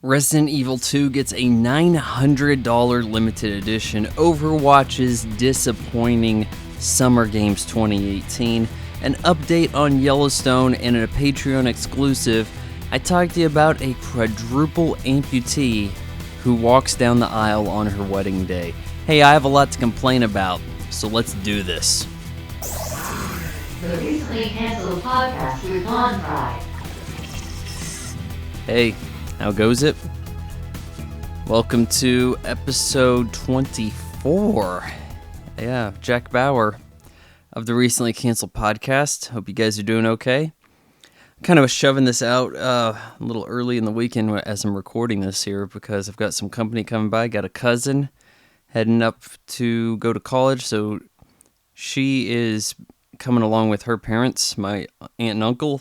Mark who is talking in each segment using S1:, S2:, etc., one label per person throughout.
S1: Resident Evil 2 gets a $900 limited edition, Overwatch's disappointing Summer Games 2018, an update on Yellowstone, and a Patreon exclusive. I talked to you about a quadruple amputee who walks down the aisle on her wedding day. Hey, I have a lot to complain about, so let's do this.
S2: The recently canceled podcast with Von Fry.
S1: Hey, how goes it? Welcome to episode 24. Yeah, Jack Bauer of the recently canceled podcast. Hope you guys are doing okay. Kind of shoving this out a little early in the weekend as I'm recording this here because I've got some company coming by. Got a cousin heading up to go to college, so she is coming along with her parents, my aunt and uncle,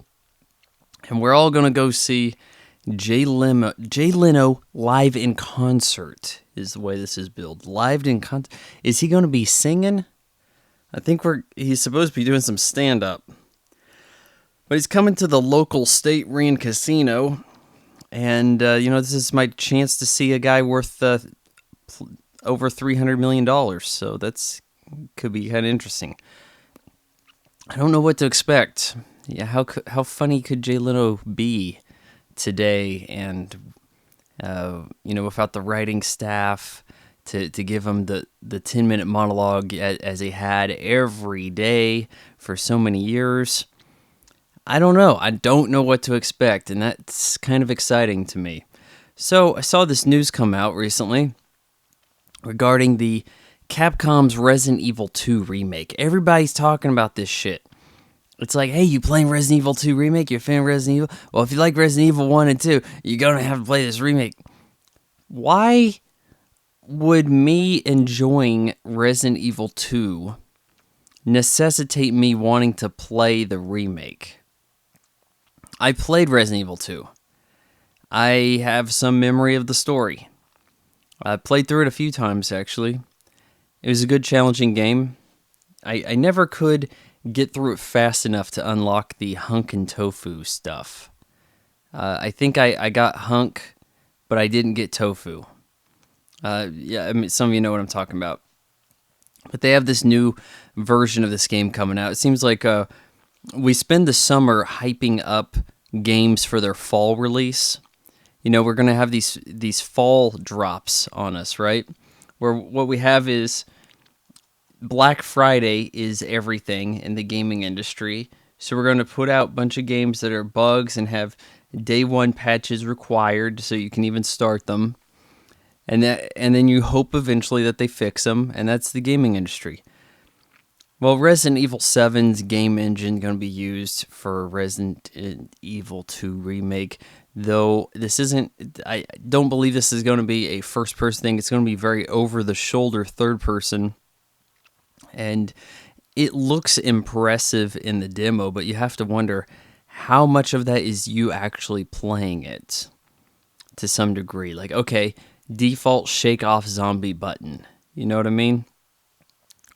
S1: and we're all going to go see Jay Leno live in concert is the way this is billed. Live in concert. Is he going to be singing? I think he's supposed to be doing some stand-up. But he's coming to the local State Ryan Casino, and, this is my chance to see a guy worth over $300 million, so that's could be kind of interesting. I don't know what to expect. Yeah, how funny could Jay Leno be today, and without the writing staff to give him the 10-minute monologue as he had every day for so many years? I don't know. I don't know what to expect, and that's kind of exciting to me. So I saw this news come out recently regarding the Capcom's Resident Evil 2 remake. Everybody's talking about this shit. It's like, hey, you playing Resident Evil 2 Remake? You're a fan of Resident Evil? Well, if you like Resident Evil 1 and 2, you're going to have to play this remake. Why would me enjoying Resident Evil 2 necessitate me wanting to play the remake? I played Resident Evil 2. I have some memory of the story. I played through it a few times, actually. It was a good, challenging game. I never could get through it fast enough to unlock the hunk and tofu stuff. I think I got hunk, but I didn't get tofu. Some of you know what I'm talking about. But they have this new version of this game coming out. It seems like we spend the summer hyping up games for their fall release. We're going to have these fall drops on us, right? Where what we have is Black Friday is everything in the gaming industry. So we're going to put out a bunch of games that are bugs and have day one patches required so you can even start them. And then you hope eventually that they fix them, and that's the gaming industry. Well, Resident Evil 7's game engine going to be used for Resident Evil 2 Remake, though I don't believe this is going to be a first-person thing. It's going to be very over-the-shoulder third-person, and it looks impressive in the demo, but you have to wonder how much of that is you actually playing it to some degree. Like, okay, default shake-off zombie button. You know what I mean?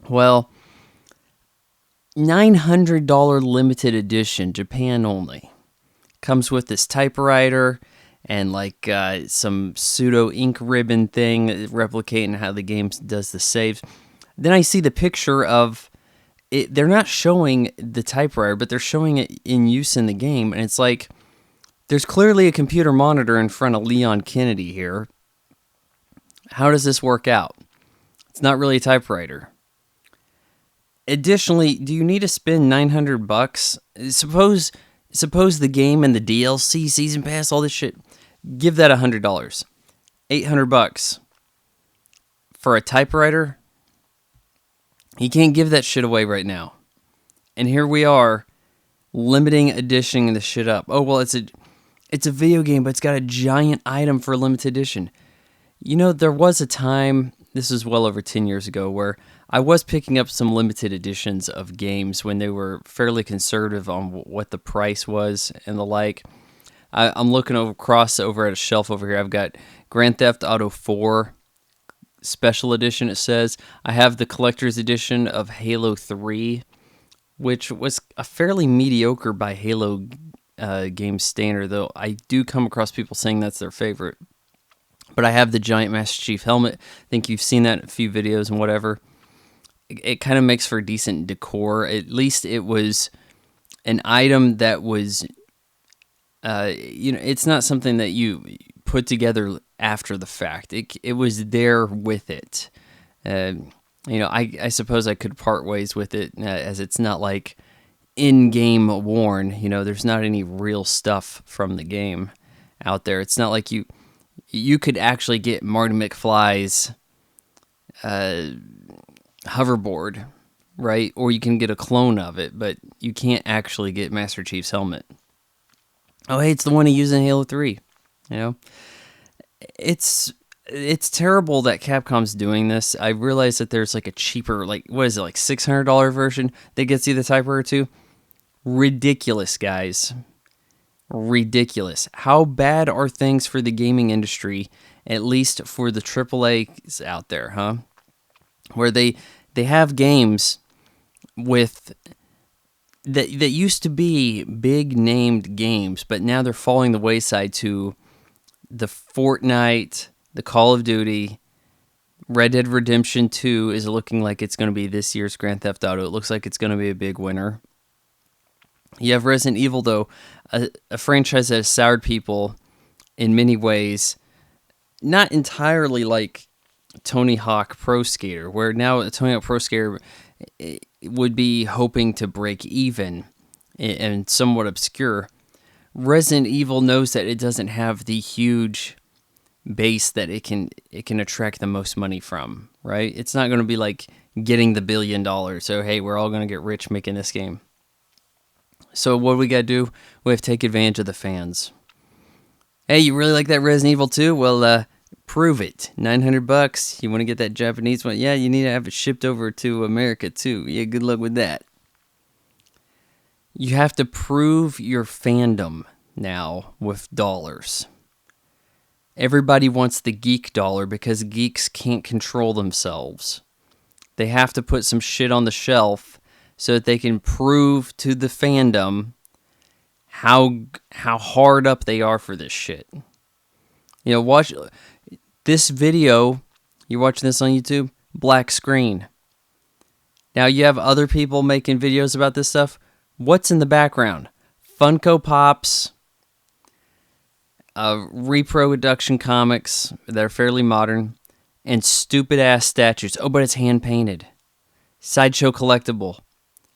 S1: Well, $900 limited edition, Japan only. Comes with this typewriter and some pseudo ink ribbon thing replicating how the game does the saves. Then I see the picture of it. They're not showing the typewriter, but they're showing it in use in the game. And it's like, there's clearly a computer monitor in front of Leon Kennedy here. How does this work out? It's not really a typewriter. Additionally, do you need to spend $900? Suppose the game and the DLC, season pass, all this shit, give that $100. $800 for a typewriter? You can't give that shit away right now. And here we are, limiting editioning the shit up. Oh, well, it's a video game, but it's got a giant item for a limited edition. There was a time, this was well over 10 years ago, where I was picking up some limited editions of games when they were fairly conservative on what the price was and the like. I'm looking across over at a shelf over here. I've got Grand Theft Auto 4 Special Edition, it says. I have the Collector's Edition of Halo 3, which was a fairly mediocre by Halo game standard, though I do come across people saying that's their favorite. But I have the giant Master Chief helmet. I think you've seen that in a few videos and whatever. It kind of makes for decent decor. At least it was an item that was, it's not something that you put together after the fact. It was there with it. I suppose I could part ways with it, as it's not like in-game worn. There's not any real stuff from the game out there. It's not like you could actually get Marty McFly's hoverboard, right? Or you can get a clone of it, but you can't actually get Master Chief's helmet. Oh, hey, it's the one he used in Halo 3. It's terrible that Capcom's doing this. I realize that there's like a cheaper, what is it, like $600 version that gets you the typewriter too? Ridiculous, guys. Ridiculous. How bad are things for the gaming industry, at least for the AAAs out there, huh? Where they have games with that used to be big named games, but now they're falling the wayside to the Fortnite, the Call of Duty. Red Dead Redemption 2 is looking like it's going to be this year's Grand Theft Auto. It looks like it's going to be a big winner. You have Resident Evil, though, a franchise that has soured people in many ways. Not entirely like Tony Hawk Pro Skater, where now Tony Hawk Pro Skater would be hoping to break even and somewhat obscure. Resident Evil knows that it doesn't have the huge base that it can attract the most money from, right? It's not going to be like getting the $1 billion. So, hey, we're all going to get rich making this game. So what do we got to do? We have to take advantage of the fans. Hey, you really like that Resident Evil 2? Well, prove it. $900. You want to get that Japanese one? Yeah, you need to have it shipped over to America too. Yeah, good luck with that. You have to prove your fandom now with dollars. Everybody wants the geek dollar because geeks can't control themselves. They have to put some shit on the shelf so that they can prove to the fandom how hard up they are for this shit. Watch this video. You're watching this on YouTube, black screen. Now you have other people making videos about this stuff. What's in the background? Funko Pops, reproduction comics that are fairly modern, and stupid-ass statues. Oh, but it's hand-painted. Sideshow collectible.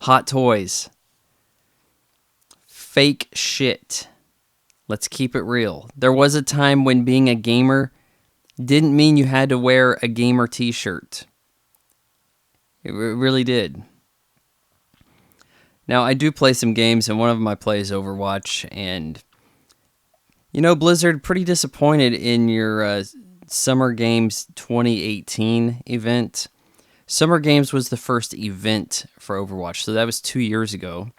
S1: Hot toys. Fake shit. Let's keep it real. There was a time when being a gamer didn't mean you had to wear a gamer t-shirt. It really did. Now, I do play some games, and one of them I play is Overwatch, and Blizzard, pretty disappointed in your Summer Games 2018 event. Summer Games was the first event for Overwatch, so that was 2 years ago.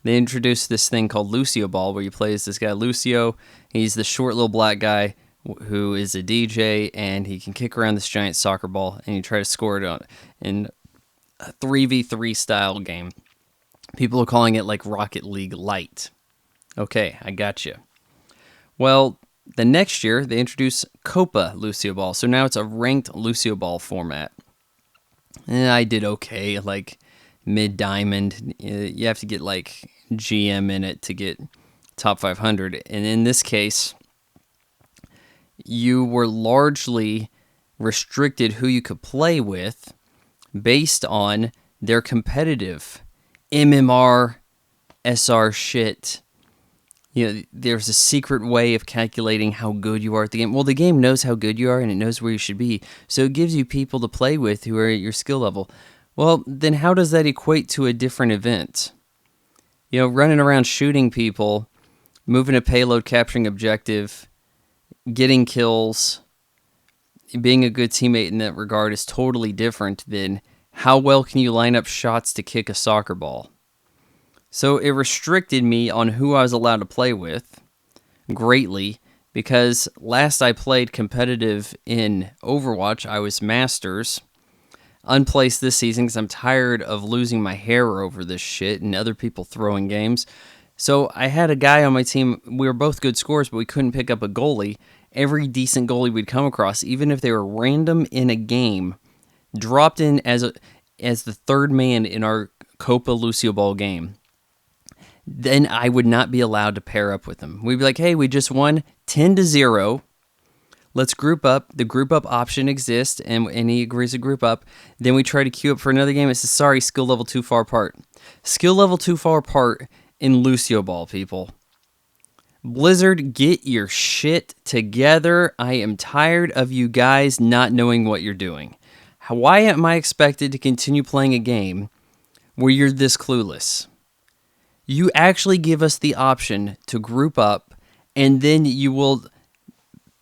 S1: They introduced this thing called Lucio Ball, where you play as this guy, Lucio. He's the short little black guy who is a DJ, and he can kick around this giant soccer ball, and you try to score it in a 3v3 style game. People are calling it like Rocket League Light. Okay, I got you. Well, the next year, they introduced Copa Lucio Ball. So now it's a ranked Lucio Ball format. And I did okay, like mid-diamond. You have to get like GM in it to get top 500. And in this case, you were largely restricted who you could play with based on their competitive MMR, SR shit. There's a secret way of calculating how good you are at the game. Well, the game knows how good you are, and it knows where you should be. So it gives you people to play with who are at your skill level. Well, then how does that equate to a different event? Running around shooting people, moving a payload, capturing objective, getting kills, being a good teammate in that regard is totally different than how well can you line up shots to kick a soccer ball. So it restricted me on who I was allowed to play with greatly, because last I played competitive in Overwatch, I was Masters. Unplaced this season because I'm tired of losing my hair over this shit and other people throwing games. So I had a guy on my team, we were both good scorers, but we couldn't pick up a goalie, every decent goalie we'd come across, even if they were random in a game, dropped in as the third man in our Copa Lucio Ball game, then I would not be allowed to pair up with them. We'd be like, hey, we just won 10-0. Let's group up. The group up option exists, and he agrees to group up. Then we try to queue up for another game. It says, sorry, skill level too far apart. Skill level too far apart in Lucio Ball, people. Blizzard, get your shit together. I am tired of you guys not knowing what you're doing. Why am I expected to continue playing a game where you're this clueless? You actually give us the option to group up, and then you will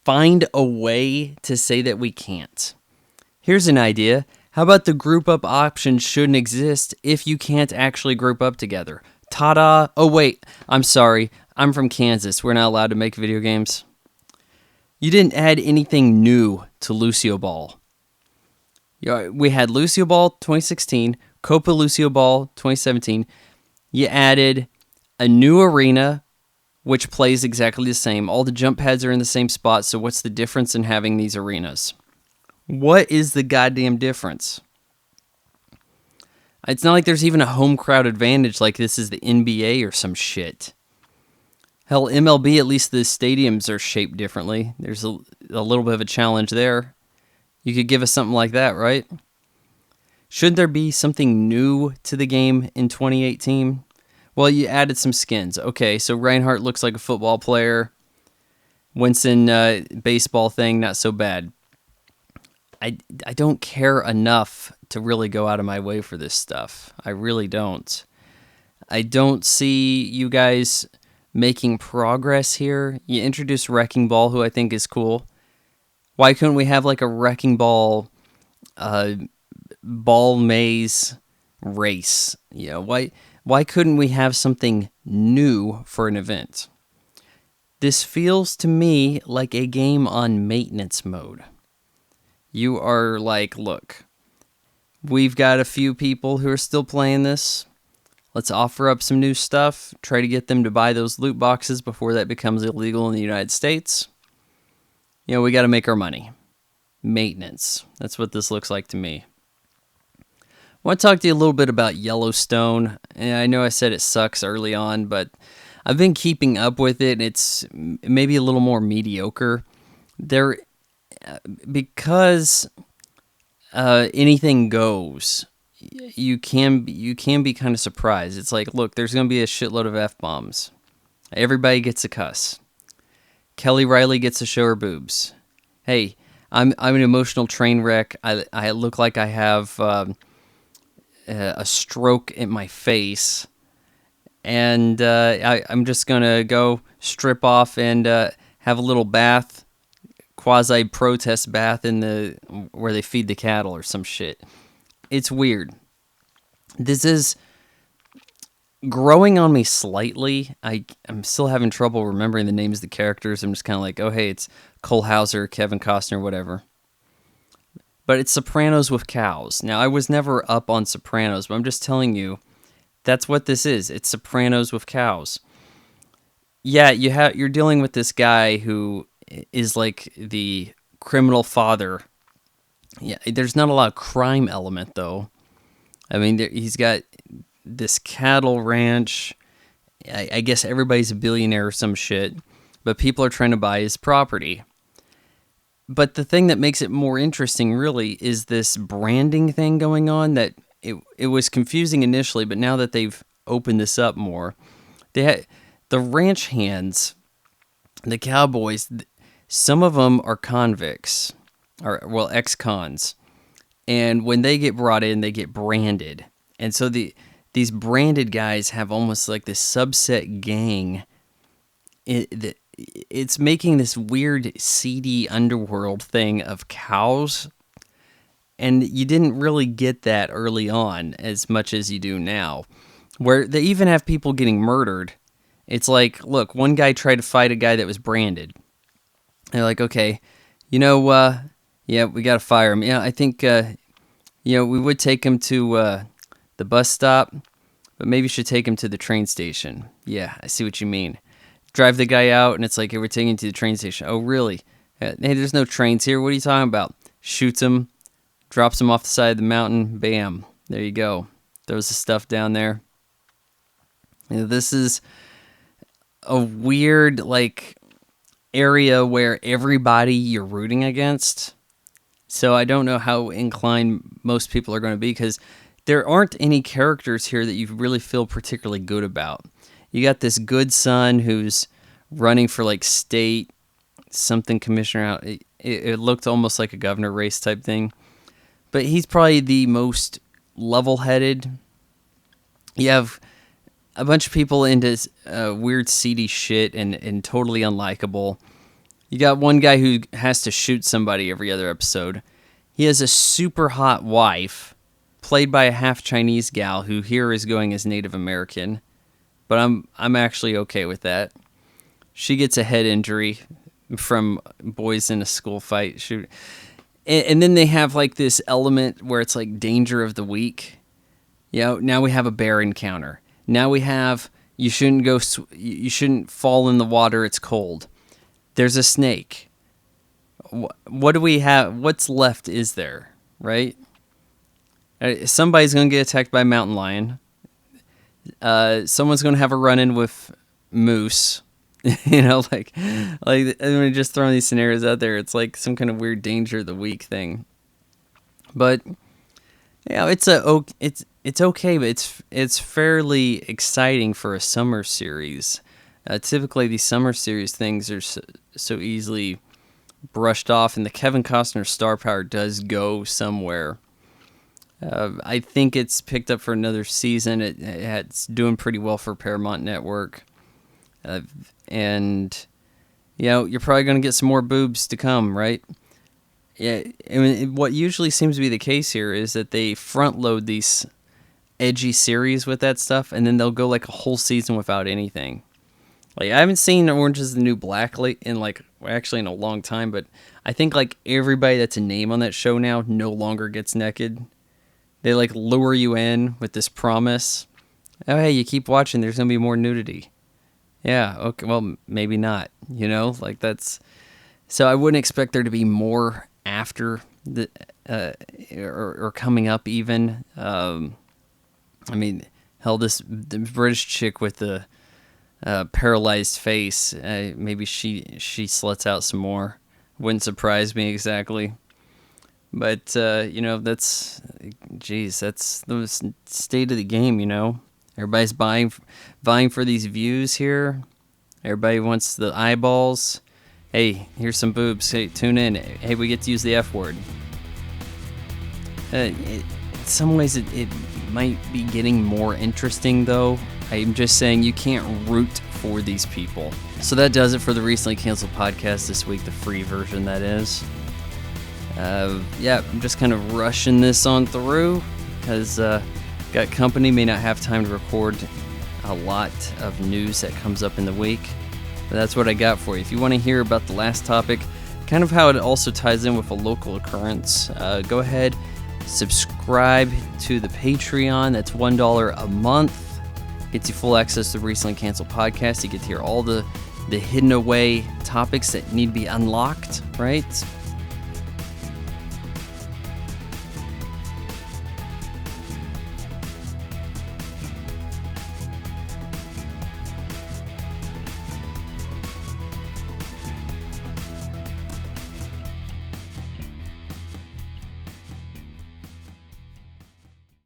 S1: find a way to say that we can't. Here's an idea. How about the group up option shouldn't exist if you can't actually group up together? Ta-da! Oh wait, I'm sorry. I'm from Kansas. We're not allowed to make video games. You didn't add anything new to Lucio Ball. We had Lucio Ball 2016, Copa Lucio Ball 2017. You added a new arena, which plays exactly the same. All the jump pads are in the same spot, so what's the difference in having these arenas? What is the goddamn difference? It's not like there's even a home crowd advantage like this is the NBA or some shit. Hell, MLB, at least the stadiums are shaped differently. There's a little bit of a challenge there. You could give us something like that, right? Shouldn't there be something new to the game in 2018? Well, you added some skins. Okay, so Reinhardt looks like a football player. Winston, baseball thing, not so bad. I don't care enough to really go out of my way for this stuff. I really don't. I don't see you guys making progress here. You introduced Wrecking Ball, who I think is cool. Why couldn't we have like a Wrecking Ball ball maze race? You know, why couldn't we have something new for an event? This feels to me like a game on maintenance mode. You are like, look, we've got a few people who are still playing this. Let's offer up some new stuff, try to get them to buy those loot boxes before that becomes illegal in the United States. You know, we got to make our money. Maintenance. That's what this looks like to me. I want to talk to you a little bit about Yellowstone. And I know I said it sucks early on, but I've been keeping up with it. It's maybe a little more mediocre. Because anything goes, you can be kind of surprised. It's like, look, there's going to be a shitload of F-bombs. Everybody gets a cuss. Kelly Riley gets to show her boobs. Hey, I'm an emotional train wreck. I look like I have a stroke in my face, and I'm just gonna go strip off and have a little bath, quasi-protest bath in where they feed the cattle or some shit. It's weird. This is growing on me slightly. I'm still having trouble remembering the names of the characters. I'm just kind of like, oh, hey, it's Cole Hauser, Kevin Costner, whatever. But it's Sopranos with cows. Now, I was never up on Sopranos, but I'm just telling you, that's what this is. It's Sopranos with cows. Yeah, you're dealing with this guy who is like the criminal father. Yeah, there's not a lot of crime element, though. I mean, he's got this cattle ranch. I guess everybody's a billionaire or some shit, but people are trying to buy his property. But the thing that makes it more interesting, really, is this branding thing going on that it was confusing initially, but now that they've opened this up more, the ranch hands, the cowboys, some of them are convicts, or, well, ex-cons. And when they get brought in, they get branded. And so these branded guys have almost like this subset gang. It's making this weird, seedy underworld thing of cows. And you didn't really get that early on as much as you do now, where they even have people getting murdered. It's like, look, one guy tried to fight a guy that was branded. They're like, okay, yeah, we got to fire him. Yeah, I think, we would take him to the bus stop, but maybe you should take him to the train station. Yeah, I see what you mean. Drive the guy out, and it's like, hey, we're taking him to the train station. Oh, really? Hey, there's no trains here. What are you talking about? Shoots him, drops him off the side of the mountain. Bam. There you go. Throws the stuff down there. This is a weird, area where everybody you're rooting against. So I don't know how inclined most people are going to be, because there aren't any characters here that you really feel particularly good about. You got this good son who's running for state something commissioner out. It looked almost like a governor race type thing, but he's probably the most level-headed. You have a bunch of people into weird seedy shit and totally unlikable. You got one guy who has to shoot somebody every other episode. He has a super hot wife, played by a half Chinese gal who here is going as Native American, but I'm actually okay with that. She gets a head injury from boys in a school fight. Shoot. And then they have this element where it's danger of the week. Now we have a bear encounter. Now we have you shouldn't fall in the water, it's cold. There's a snake. What do we have? What's left is there, right? Somebody's going to get attacked by a mountain lion. Someone's going to have a run-in with moose. I'm just throwing these scenarios out there. It's some kind of weird danger of the week thing. But it's okay, but it's fairly exciting for a summer series. Typically, these summer series things are so easily brushed off, and the Kevin Costner star power does go somewhere. I think it's picked up for another season. It's doing pretty well for Paramount Network. And you're probably going to get some more boobs to come, right? Yeah, I mean, what usually seems to be the case here is that they front load these edgy series with that stuff, and then they'll go a whole season without anything. I haven't seen Orange is the New Black in in a long time, but I think everybody that's a name on that show now no longer gets naked. They lure you in with this promise. Oh, hey, you keep watching, there's going to be more nudity. Yeah, okay, well, maybe not, that's... So I wouldn't expect there to be more after the or coming up even. I mean, hell, the British chick with the paralyzed face, maybe she sluts out some more. Wouldn't surprise me exactly. But, that's the state of the game, Everybody's vying for these views here. Everybody wants the eyeballs. Hey, here's some boobs. Hey, tune in. Hey, we get to use the F word. In some ways, it might be getting more interesting, though. I'm just saying you can't root for these people. So that does it for the recently canceled podcast this week, the free version, that is. I'm just kind of rushing this on through because got company, may not have time to record a lot of news that comes up in the week. But that's what I got for you. If you want to hear about the last topic, kind of how it also ties in with a local occurrence, go ahead, subscribe to the Patreon. That's $1 a month. Gets you full access to the recently canceled podcast. You get to hear all the hidden away topics that need to be unlocked, right?